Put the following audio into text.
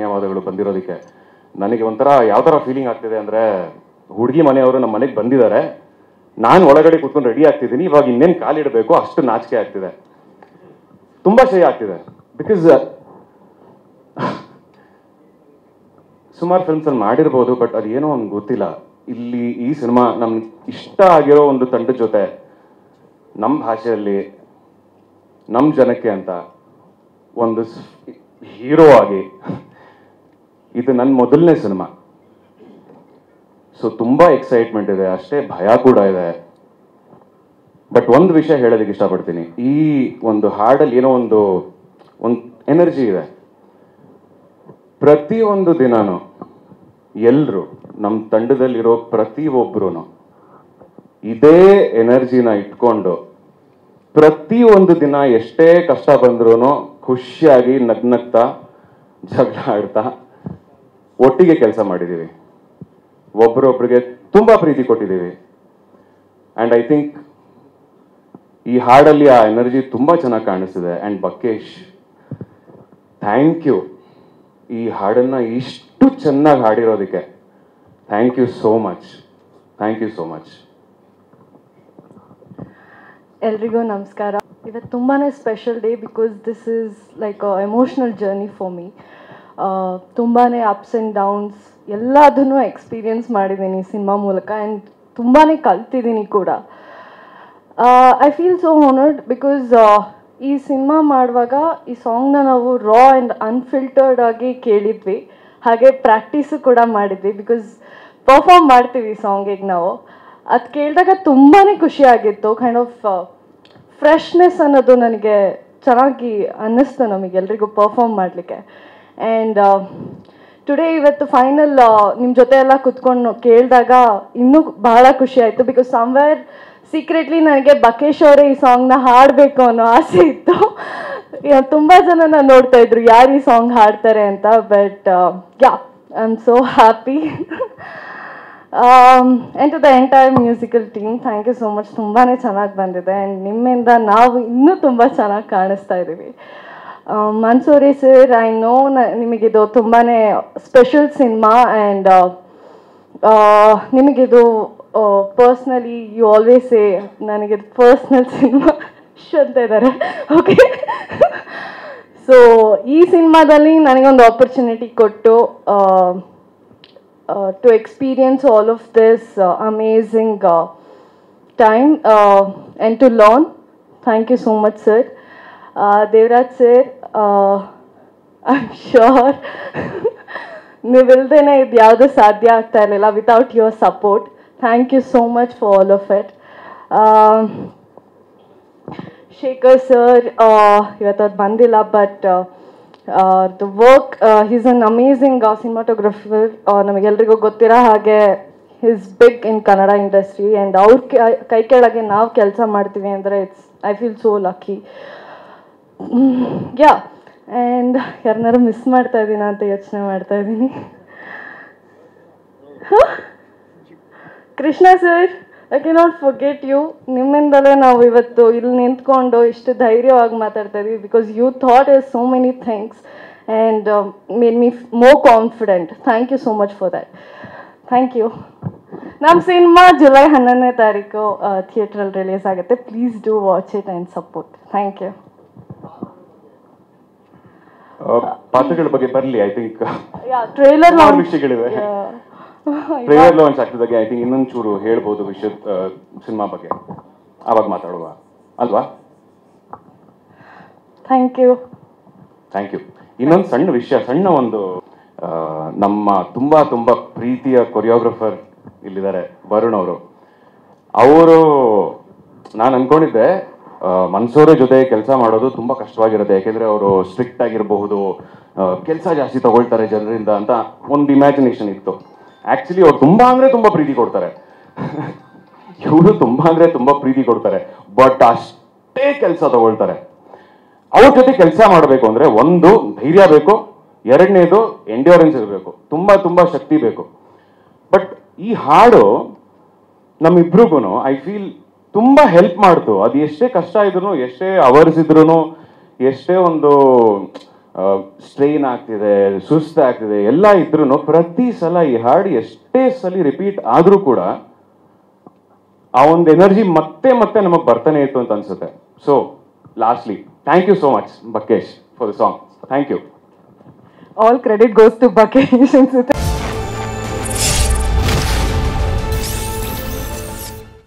ಧನ್ಯವಾದಗಳು ಬಂದಿರೋದಕ್ಕೆ. ನನಗೆ ಒಂಥರ ಯಾವ ಥರ ಫೀಲಿಂಗ್ ಆಗ್ತಿದೆ ಅಂದರೆ, ಹುಡುಗಿ ಮನೆಯವರು ನಮ್ಮ ಮನೆಗೆ ಬಂದಿದ್ದಾರೆ, ನಾನು ಒಳಗಡೆ ಕೂತ್ಕೊಂಡು ರೆಡಿ ಆಗ್ತಿದ್ದೀನಿ, ಇವಾಗ ಇನ್ನೇನು ಕಾಲಿಡಬೇಕು ಅಷ್ಟು ನಾಚಿಕೆ ಆಗ್ತಿದೆ, ತುಂಬ ಶೈ ಆಗ್ತಿದೆ. ಬಿಕಾಸ್ ಸುಮಾರು ಫಿಲ್ಮ್ಸಲ್ಲಿ ಮಾಡಿರ್ಬೋದು, ಬಟ್ ಅದೇನೋ ಒಂದು ಗೊತ್ತಿಲ್ಲ. ಇಲ್ಲಿ ಈ ಸಿನಿಮಾ ನಮ್ಗೆ ಇಷ್ಟ ಆಗಿರೋ ಒಂದು ತಂಡದ ಜೊತೆ ನಮ್ಮ ಭಾಷೆಯಲ್ಲಿ ನಮ್ಮ ಜನಕ್ಕೆ ಅಂತ ಒಂದು ಹೀರೋ ಆಗಿ, ಇದು ನನ್ನ ಮೊದಲನೇ ಸಿನಿಮಾ. ಸೊ ತುಂಬ ಎಕ್ಸೈಟ್ಮೆಂಟ್ ಇದೆ, ಅಷ್ಟೇ ಭಯ ಕೂಡ ಇದೆ. ಬಟ್ ಒಂದು ವಿಷಯ ಹೇಳೋದಕ್ಕೆ ಇಷ್ಟಪಡ್ತೀನಿ, ಈ ಒಂದು ಹಾಡಲ್ಲಿ ಏನೋ ಒಂದು ಎನರ್ಜಿ ಇದೆ. ಪ್ರತಿಯೊಂದು ದಿನಾನು ಎಲ್ಲರೂ ನಮ್ಮ ತಂಡದಲ್ಲಿರೋ ಪ್ರತಿಯೊಬ್ಬರೂ ಇದೇ ಎನರ್ಜಿನ ಇಟ್ಕೊಂಡು ಪ್ರತಿಯೊಂದು ದಿನ ಎಷ್ಟೇ ಕಷ್ಟ ಬಂದ್ರೂ ಖುಷಿಯಾಗಿ ನಗ್ನಗ್ತಾ ಜಗಳ ಆಡ್ತಾ ಒಟ್ಟಿಗೆ ಕೆಲಸ ಮಾಡಿದ್ದೀವಿ. ಒಬ್ರೊಬ್ರಿಗೆ ತುಂಬ ಪ್ರೀತಿ ಕೊಟ್ಟಿದ್ದೀವಿ. ಆ್ಯಂಡ್ ಐ ಥಿಂಕ್ ಈ ಹಾಡಲ್ಲಿ ಆ ಎನರ್ಜಿ ತುಂಬ ಚೆನ್ನಾಗಿ ಕಾಣಿಸ್ತಿದೆ. ಆ್ಯಂಡ್ ಬಕೇಶ್, ಥ್ಯಾಂಕ್ ಯು ಈ ಹಾಡನ್ನು ಇಷ್ಟು ಚೆನ್ನಾಗಿ ಹಾಡಿರೋದಕ್ಕೆ. Thank you so much, thank you so much. ಎಲ್ರಿಗೂ ನಮಸ್ಕಾರ. ಇವತ್ತು ತುಂಬಾ special day because this is like a emotional journey for me. ತುಂಬಾ ಅಪ್ಸ್ ಆ್ಯಂಡ್ ಡೌನ್ಸ್ ಎಲ್ಲದನ್ನು ಎಕ್ಸ್ಪೀರಿಯನ್ಸ್ ಮಾಡಿದ್ದೀನಿ ಸಿನಿಮಾ ಮೂಲಕ. ಆ್ಯಂಡ್ ತುಂಬಾ ಕಲ್ತಿದ್ದೀನಿ ಕೂಡ. I feel so honoured because ಈ ಸಿನಿಮಾ ಮಾಡುವಾಗ ಈ ಸಾಂಗ್ನ ನಾವು ರಾ ಆ್ಯಂಡ್ ಅನ್ಫಿಲ್ಟರ್ಡ್ ಆಗಿ ಕೇಳಿದ್ವಿ, ಹಾಗೆ ಪ್ರಾಕ್ಟೀಸು ಕೂಡ ಮಾಡಿದ್ವಿ. ಬಿಕಾಸ್ ಪರ್ಫಾರ್ಮ್ ಮಾಡ್ತೀವಿ ಸಾಂಗಿಗೆ ನಾವು. ಅದು ಕೇಳಿದಾಗ ತುಂಬಾ ಖುಷಿ ಆಗಿತ್ತು. ಕೈಂಡ್ ಆಫ್ ಫ್ರೆಶ್ನೆಸ್ ಅನ್ನೋದು ನನಗೆ ಚೆನ್ನಾಗಿ ಅನ್ನಿಸ್ತು ನಮಗೆಲ್ರಿಗೂ ಪರ್ಫಾರ್ಮ್ ಮಾಡಲಿಕ್ಕೆ. ಆ್ಯಂಡ್ ಟುಡೇ ಇವತ್ತು ಫೈನಲ್ ನಿಮ್ಮ ಜೊತೆ ಎಲ್ಲ ಕುತ್ಕೊಂಡು ಕೇಳಿದಾಗ ಇನ್ನೂ ಬಹಳ ಖುಷಿ ಆಯಿತು. ಬಿಕಾಸ್ ಸಮ್ವೇರ್ ಸೀಕ್ರೆಟ್ಲಿ ನನಗೆ ಬಕೇಶ್ ಅವರೇ ಈ ಸಾಂಗ್ನ ಹಾಡಬೇಕು ಅನ್ನೋ ಆಸೆ ಇತ್ತು. ತುಂಬ ಜನ ನೋಡ್ತಾ ಇದ್ರು ಯಾರು ಈ ಸಾಂಗ್ ಹಾಡ್ತಾರೆ ಅಂತ. But yeah, I am so happy. And to the entire musical team, thank you so much. ತುಂಬಾ ಚೆನ್ನಾಗಿ ಬಂದಿದೆ. ಆ್ಯಂಡ್ ನಿಮ್ಮಿಂದ ನಾವು ಇನ್ನೂ ತುಂಬ ಚೆನ್ನಾಗಿ ಕಾಣಿಸ್ತಾ ಇದ್ದೀವಿ. ಮನ್ಸೂರಿ ಸರ್, ಐ ನೋ ನಿಮಗಿದು ತುಂಬಾ ಸ್ಪೆಷಲ್ ಸಿನಿಮಾ. ಆ್ಯಂಡ್ ನಿಮಗಿದು ಪರ್ಸ್ನಲಿ ಯು ಆಲ್ವೇಸ್ ಸೇ ನನಗೆ ಪರ್ಸ್ನಲ್ ಸಿನಿಮಾ ಅಂತ ಇದ್ದಾರೆ. ಓಕೆ, ಸೊ ಈ ಸಿನಿಮಾದಲ್ಲಿ ನನಗೊಂದು ಆಪರ್ಚುನಿಟಿ ಕೊಟ್ಟು to experience all of this amazing time and to learn. Thank you so much, sir. Devraj sir, I'm sure ನೀವಿಲ್ದೇನೆ ಇದು ಯಾವುದು ಸಾಧ್ಯ ಆಗ್ತಾ ಇರಲಿಲ್ಲ without your support. Thank you so much for all of it. Shekhar sir ಇವತ್ತು ಅವ್ರು ಬಂದಿಲ್ಲ, but the work, he's an amazing cinematographer. ನಮಗೆಲ್ರಿಗೂ ಗೊತ್ತಿರೋ ಹಾಗೆ he's big in Kannada industry. and ಅವ್ರ ಕೈ ಕೆಳಗೆ ನಾವು ಕೆಲಸ ಮಾಡ್ತೀವಿ ಅಂದರೆ I feel so lucky. Yeah, and ಯಾರನ್ನಾರು ಮಿಸ್ ಮಾಡ್ತಾ ಇದ್ದೀನ ಅಂತ ಯೋಚನೆ ಮಾಡ್ತಾ ಇದ್ದೀನಿ. Krishna sir, I cannot forget you. ನಿಮ್ಮಿಂದಲೇ ನಾವು ಇವತ್ತು ಇಲ್ಲಿ ನಿಂತ್ಕೊಂಡು ಇಷ್ಟು ಧೈರ್ಯವಾಗಿ ಮಾತಾಡ್ತಾ ಇದ್ದೀವಿ. Because you thought is so many things and made me more confident. Thank you so much for that. Thank you. ನಮ್ಮ ಸಿನಿಮಾ ಜುಲೈ 11ನೇ ತಾರೀಕು ಥಿಯೇಟ್ರಲ್ಲಿ ರಿಲೀಸ್ ಆಗುತ್ತೆ. Please do watch it and support. Thank you. ಪಾತ್ರಗಳ ಬಗ್ಗೆ ಬರಲಿ. I think trailer ವಿಷಯಗಳಿವೆ. Trailer launch ಆಗ್ತಿದ್ದಾಗೆ ಐ ಥಿಂಕ್ ಇನ್ನೊಂದು ಚೂರು ಹೇಳ್ಬೋದು ವಿಷಯ ಸಿನಿಮಾ ಬಗ್ಗೆ, ಆವಾಗ ಮಾತಾಡುವ ಅಲ್ವಾ? Thank you. Thank you. ಇನ್ನೊಂದು ಸಣ್ಣ ವಿಷಯ, ಸಣ್ಣ ಒಂದು ನಮ್ಮ ತುಂಬ ತುಂಬ ಪ್ರೀತಿಯ ಕೊರಿಯೋಗ್ರಫರ್ ಇಲ್ಲಿದ್ದಾರೆ, ವರುಣ್ ಅವರು. ನಾನು ಅನ್ಕೊಂಡಿದ್ದೆ ಮನ್ಸೂರಿ ಜೊತೆ ಕೆಲಸ ಮಾಡೋದು ತುಂಬ ಕಷ್ಟವಾಗಿರುತ್ತೆ, ಯಾಕೆಂದರೆ ಅವರು ಸ್ಟ್ರಿಕ್ಟ್ ಆಗಿರಬಹುದು, ಕೆಲಸ ಜಾಸ್ತಿ ತಗೊಳ್ತಾರೆ ಜನರಿಂದ ಅಂತ ಒಂದು ಇಮ್ಯಾಜಿನೇಷನ್ ಇತ್ತು. ಆ್ಯಕ್ಚುಲಿ ಅವ್ರು ತುಂಬ ಅಂದರೆ ತುಂಬ ಪ್ರೀತಿ ಕೊಡ್ತಾರೆ, ಇವರು ತುಂಬ ಅಂದರೆ ತುಂಬ ಪ್ರೀತಿ ಕೊಡ್ತಾರೆ, ಬಟ್ ಅಷ್ಟೇ ಕೆಲಸ ತಗೊಳ್ತಾರೆ. ಅವ್ರ ಜೊತೆ ಕೆಲಸ ಮಾಡಬೇಕು ಅಂದರೆ ಒಂದು ಧೈರ್ಯ ಬೇಕು, ಎರಡನೇದು ಎಂಡ್ಯೂರೆನ್ಸ್ ಇರಬೇಕು, ತುಂಬ ತುಂಬ ಶಕ್ತಿ ಬೇಕು. ಬಟ್ ಈ ಹಾಡು ನಮ್ಮಿಬ್ರಿಗೂ ಐ ಫೀಲ್ ತುಂಬ ಹೆಲ್ಪ್ ಮಾಡ್ತು. ಅದು ಎಷ್ಟೇ ಕಷ್ಟ ಇದ್ರು, ಎಷ್ಟೇ ಅವರ್ಸ್ ಇದ್ರು, ಎಷ್ಟೇ ಒಂದು ಸ್ಟ್ರೈನ್ ಆಗ್ತಿದೆ, ಸುಸ್ತಾಗ್ತಿದೆ ಎಲ್ಲ ಇದ್ರೂ ಪ್ರತಿ ಸಲ ಈ ಹಾಡು ಎಷ್ಟೇ ಸಲ ರಿಪೀಟ್ ಆದರೂ ಕೂಡ ಆ ಒಂದು ಎನರ್ಜಿ ಮತ್ತೆ ಮತ್ತೆ ನಮಗೆ ಬರ್ತಾನೆ ಇತ್ತು ಅಂತ ಅನ್ಸುತ್ತೆ. So lastly thank you so much ಬಕೇಶ್ for the song. Thank you. All credit goes to Bakesh.